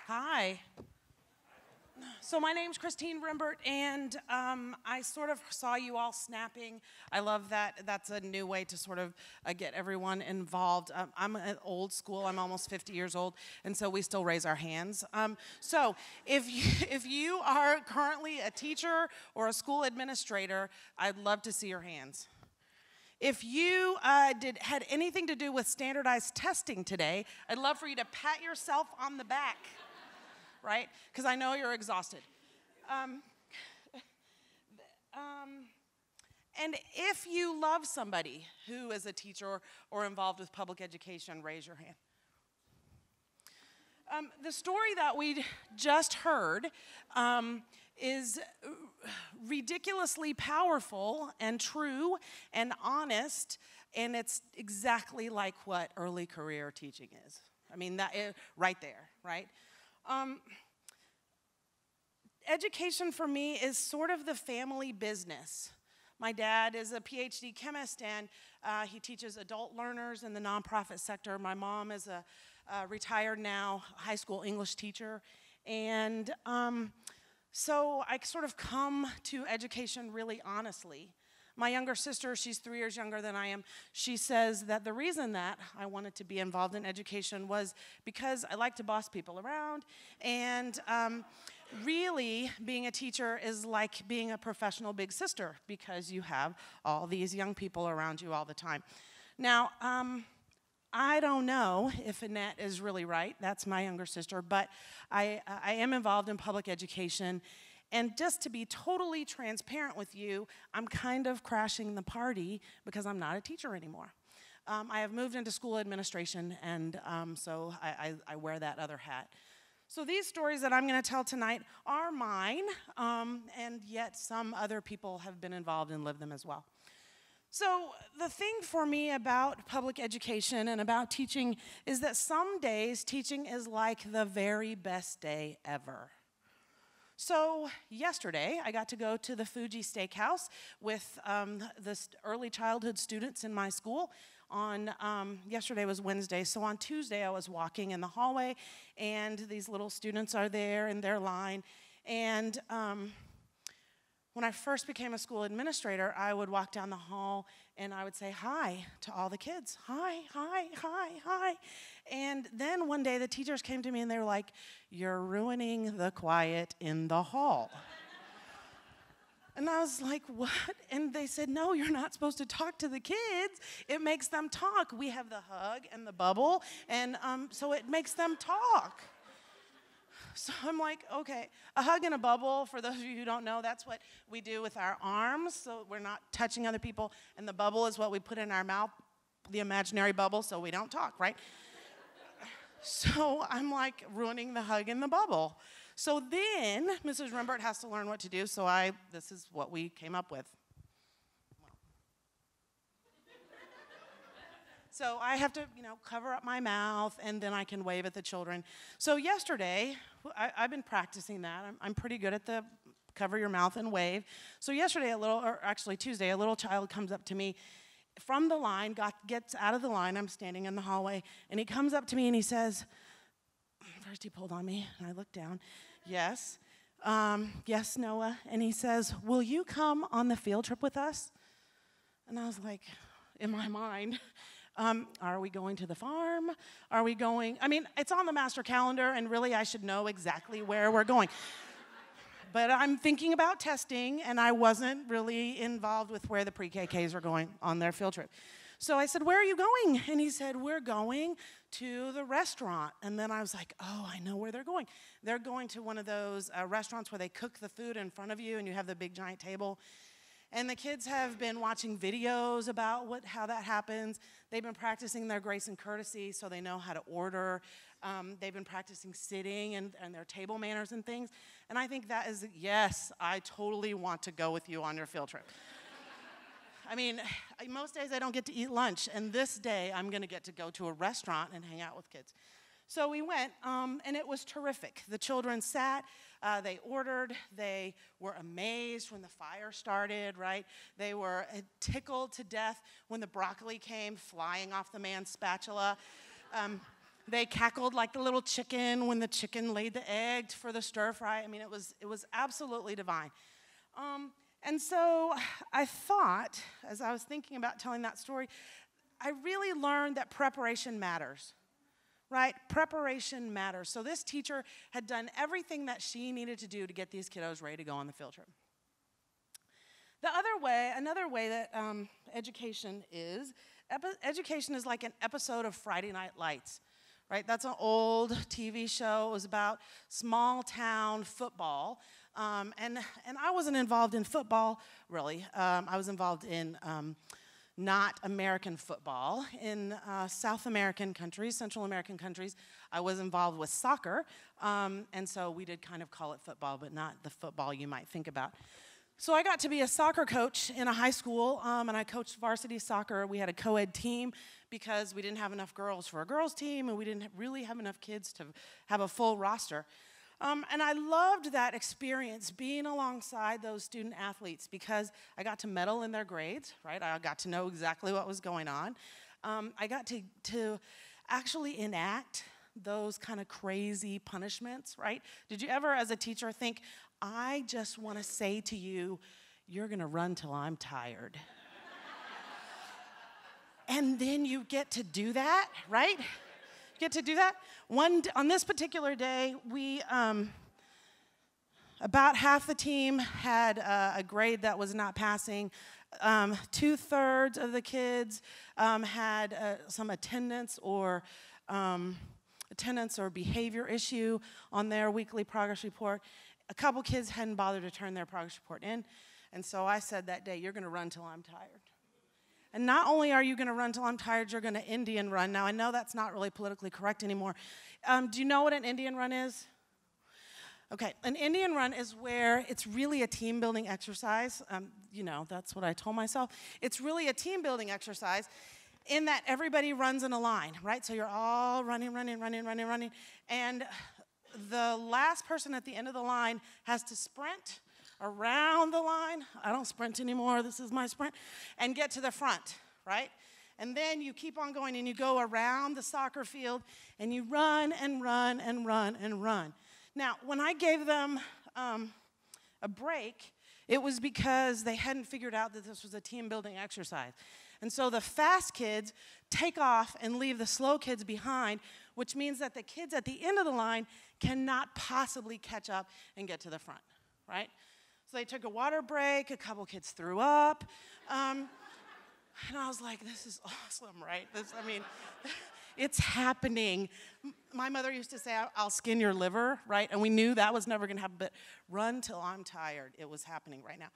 Hi. So my name's Christine Rimbert, and I sort of saw you all snapping. I love that. That's a new way to sort of get everyone involved. I'm old school. I'm almost 50 years old, and so we still raise our hands. So if you are currently a teacher or a school administrator, I'd love to see your hands. If you had anything to do with standardized testing today, I'd love for you to pat yourself on the back. Right? Because I know you're exhausted. And if you love somebody who is a teacher or involved with public education, raise your hand. The story that we just heard is ridiculously powerful and true and honest, and it's exactly like what early career teaching is. I mean, that is right there, right? Education for me is sort of the family business. My dad is a PhD chemist, and he teaches adult learners in the nonprofit sector. My mom is a retired now high school English teacher. And so I sort of come to education really honestly. My younger sister, she's 3 years younger than I am, she says that the reason that I wanted to be involved in education was because I like to boss people around, and really being a teacher is like being a professional big sister because you have all these young people around you all the time. Now, I don't know if Annette is really right, that's my younger sister, but I am involved in public education. And just to be totally transparent with you, I'm kind of crashing the party because I'm not a teacher anymore. I have moved into school administration, and so I wear that other hat. So these stories that I'm going to tell tonight are mine, and yet some other people have been involved and lived them as well. So the thing for me about public education and about teaching is that some days teaching is like the very best day ever. So yesterday, I got to go to the Fuji Steakhouse with the early childhood students in my school. Yesterday was Wednesday, so on Tuesday I was walking in the hallway, and these little students are there in their line. And when I first became a school administrator, I would walk down the hall and I would say hi to all the kids. Hi, hi, hi, hi. And then one day the teachers came to me and they were like, "You're ruining the quiet in the hall." And I was like, "What?" And they said, "No, you're not supposed to talk to the kids. It makes them talk. We have the hug and the bubble, and so it makes them talk." So I'm like, okay, a hug and a bubble, for those of you who don't know, that's what we do with our arms, so we're not touching other people, and the bubble is what we put in our mouth, the imaginary bubble, so we don't talk, right? So I'm like ruining the hug and the bubble. So then Mrs. Rimbert has to learn what to do, so this is what we came up with. So I have to, cover up my mouth, and then I can wave at the children. So yesterday, I've been practicing that. I'm pretty good at the cover your mouth and wave. So yesterday, Tuesday, a little child comes up to me from the line, gets out of the line. I'm standing in the hallway, and he comes up to me and he says, first he pulled on me, and I looked down. Yes. Yes, Noah. And he says, "Will you come on the field trip with us?" And I was like, in my mind, are we going to the farm? Are we going? I mean, it's on the master calendar, and really I should know exactly where we're going. But I'm thinking about testing, and I wasn't really involved with where the pre-KKs are going on their field trip. So I said, "Where are you going?" And he said, "We're going to the restaurant." And then I was like, oh, I know where they're going. They're going to one of those restaurants where they cook the food in front of you, and you have the big giant table. And the kids have been watching videos about how that happens. They've been practicing their grace and courtesy so they know how to order. They've been practicing sitting and their table manners and things. And I think that is, yes, I totally want to go with you on your field trip. I mean, most days I don't get to eat lunch, and this day I'm going to get to go to a restaurant and hang out with kids. So we went, and it was terrific. The children sat, they ordered, they were amazed when the fire started, right? They were tickled to death when the broccoli came flying off the man's spatula. They cackled like the little chicken when the chicken laid the egg for the stir fry. I mean, it was absolutely divine. And so I thought, as I was thinking about telling that story, I really learned that preparation matters, right? Preparation matters. So this teacher had done everything that she needed to do to get these kiddos ready to go on the field trip. Another way that education is like an episode of Friday Night Lights, right? That's an old TV show. It was about small town football. And I wasn't involved in football, really. I was involved in not American football. In South American countries, Central American countries, I was involved with soccer. And so we did kind of call it football, but not the football you might think about. So I got to be a soccer coach in a high school, and I coached varsity soccer. We had a co-ed team because we didn't have enough girls for a girls' team, and we didn't really have enough kids to have a full roster. And I loved that experience, being alongside those student athletes, because I got to medal in their grades, right? I got to know exactly what was going on. I got to actually enact those kind of crazy punishments, right? Did you ever, as a teacher, think, I just want to say to you, you're going to run till I'm tired? And then you get to do that, right? Get to do that. On this particular day, we about half the team had a grade that was not passing. 2/3 of the kids had some attendance or behavior issue on their weekly progress report. A couple kids hadn't bothered to turn their progress report in, and so I said that day, you're going to run till I'm tired. And not only are you going to run till I'm tired, you're going to Indian run. Now, I know that's not really politically correct anymore. Do you know what an Indian run is? Okay, an Indian run is where it's really a team-building exercise. You know, that's what I told myself. It's really a team-building exercise in that everybody runs in a line, right? So you're all running. And the last person at the end of the line has to sprint around the line. I don't sprint anymore. This is my sprint. And get to the front, right? And then you keep on going and you go around the soccer field and you run and run and run and run. Now, when I gave them a break, it was because they hadn't figured out that this was a team-building exercise. And so the fast kids take off and leave the slow kids behind, which means that the kids at the end of the line cannot possibly catch up and get to the front, right? So they took a water break, a couple kids threw up, and I was like, this is awesome, right? It's happening. My mother used to say, I'll skin your liver, right? And we knew that was never going to happen, but run till I'm tired. It was happening right now.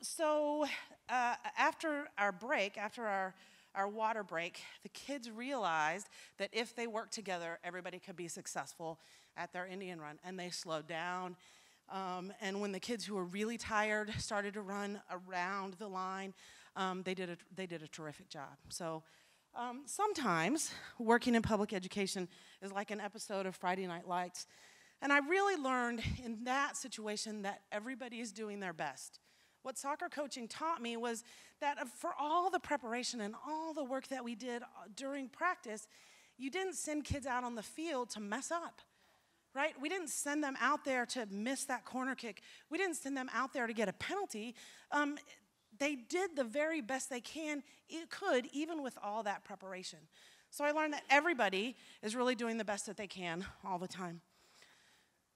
So after our break, after our water break, the kids realized that if they worked together, everybody could be successful at their Indian run, and they slowed down. And when the kids who were really tired started to run around the line, they did a terrific job. So sometimes working in public education is like an episode of Friday Night Lights. And I really learned in that situation that everybody is doing their best. What soccer coaching taught me was that for all the preparation and all the work that we did during practice, you didn't send kids out on the field to mess up, right? We didn't send them out there to miss that corner kick. We didn't send them out there to get a penalty. They did the very best they could, even with all that preparation. So I learned that everybody is really doing the best that they can all the time.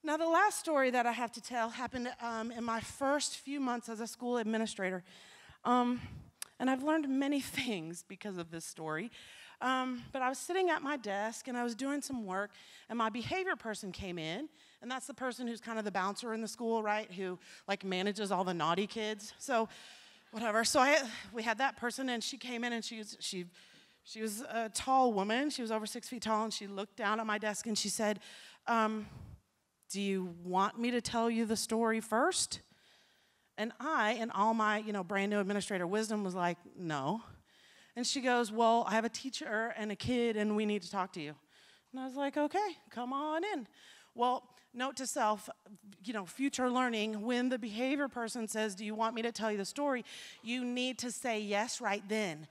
Now, the last story that I have to tell happened in my first few months as a school administrator. And I've learned many things because of this story. But I was sitting at my desk, and I was doing some work, and my behavior person came in. And that's the person who's kind of the bouncer in the school, right, who, like, manages all the naughty kids. So whatever. So we had that person, and she came in, and she was a tall woman. She was over 6 feet tall, and she looked down at my desk, and she said, do you want me to tell you the story first? And I, in all my, brand new administrator wisdom, was like, no. And she goes, well, I have a teacher and a kid, and we need to talk to you. And I was like, okay, come on in. Well, note to self, future learning, when the behavior person says, do you want me to tell you the story, you need to say yes right then.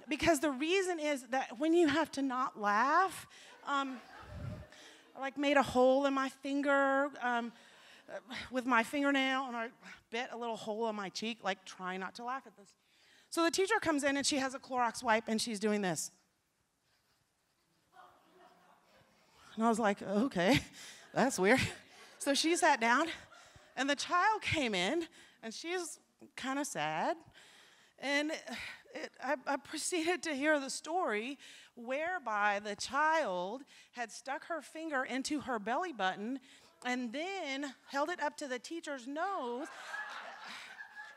Because the reason is that when you have to not laugh, I like made a hole in my finger with my fingernail, and I bit a little hole in my cheek, like trying not to laugh at this. So the teacher comes in, and she has a Clorox wipe, and she's doing this. And I was like, okay, that's weird. So she sat down, and the child came in, and she's kind of sad. And I proceeded to hear the story whereby the child had stuck her finger into her belly button and then held it up to the teacher's nose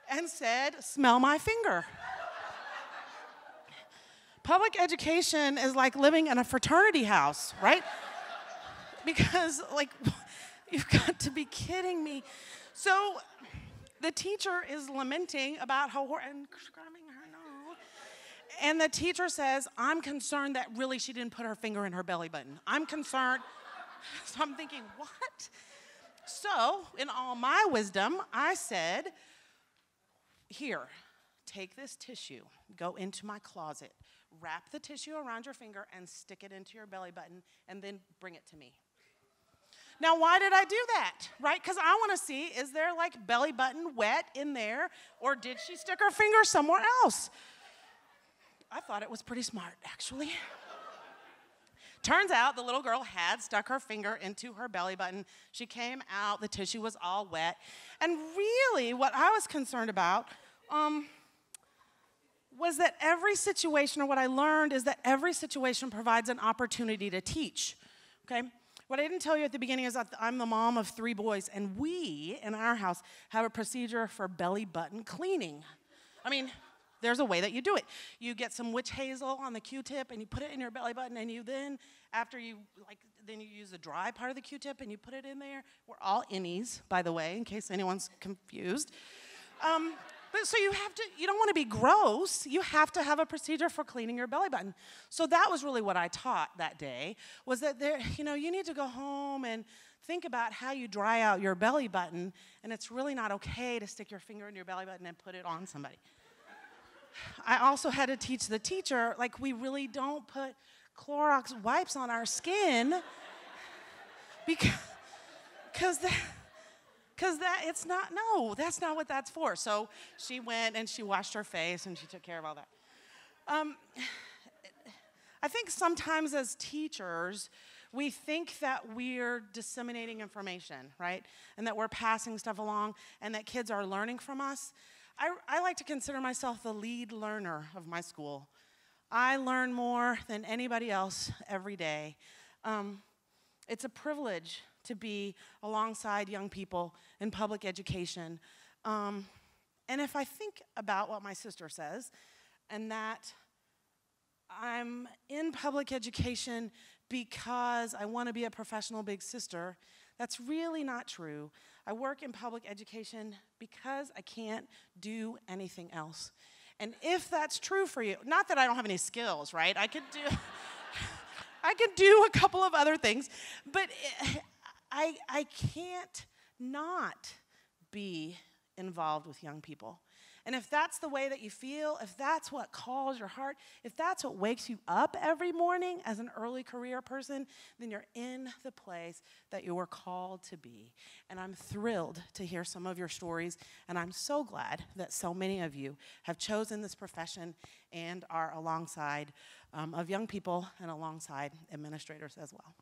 and said, "Smell my finger." Public education is like living in a fraternity house, right? Because, like, you've got to be kidding me. So the teacher is lamenting about how, and scrubbing her nose. And the teacher says, "I'm concerned that really she didn't put her finger in her belly button. I'm concerned." So I'm thinking, what? So in all my wisdom, I said, "Here, take this tissue, go into my closet, wrap the tissue around your finger and stick it into your belly button, and then bring it to me." Now, why did I do that, right? Because I want to see, is there like belly button wet in there, or did she stick her finger somewhere else? I thought it was pretty smart, actually. Turns out the little girl had stuck her finger into her belly button. She came out, the tissue was all wet. And really, what I was concerned about was that every situation, or what I learned is that every situation provides an opportunity to teach, okay? What I didn't tell you at the beginning is that I'm the mom of 3 boys, and we, in our house, have a procedure for belly button cleaning. I mean, there's a way that you do it. You get some witch hazel on the Q-tip, and you put it in your belly button, and you then, after you, then you use the dry part of the Q-tip, and you put it in there. We're all innies, by the way, in case anyone's confused. But so you don't want to be gross. You have to have a procedure for cleaning your belly button. So that was really what I taught that day, was that you need to go home and think about how you dry out your belly button, and it's really not okay to stick your finger in your belly button and put it on somebody. I also had to teach the teacher, like, we really don't put Clorox wipes on our skin because that's not what that's for. So she went and she washed her face and she took care of all that. I think sometimes as teachers, we think that we're disseminating information, right? And that we're passing stuff along and that kids are learning from us. I like to consider myself the lead learner of my school. I learn more than anybody else every day. It's a privilege to be alongside young people in public education. And if I think about what my sister says, and that I'm in public education because I want to be a professional big sister, that's really not true. I work in public education because I can't do anything else. And if that's true for you, not that I don't have any skills, right? I could do a couple of other things, but I can't not be involved with young people. And if that's the way that you feel, if that's what calls your heart, if that's what wakes you up every morning as an early career person, then you're in the place that you were called to be. And I'm thrilled to hear some of your stories, and I'm so glad that so many of you have chosen this profession and are alongside of young people and alongside administrators as well.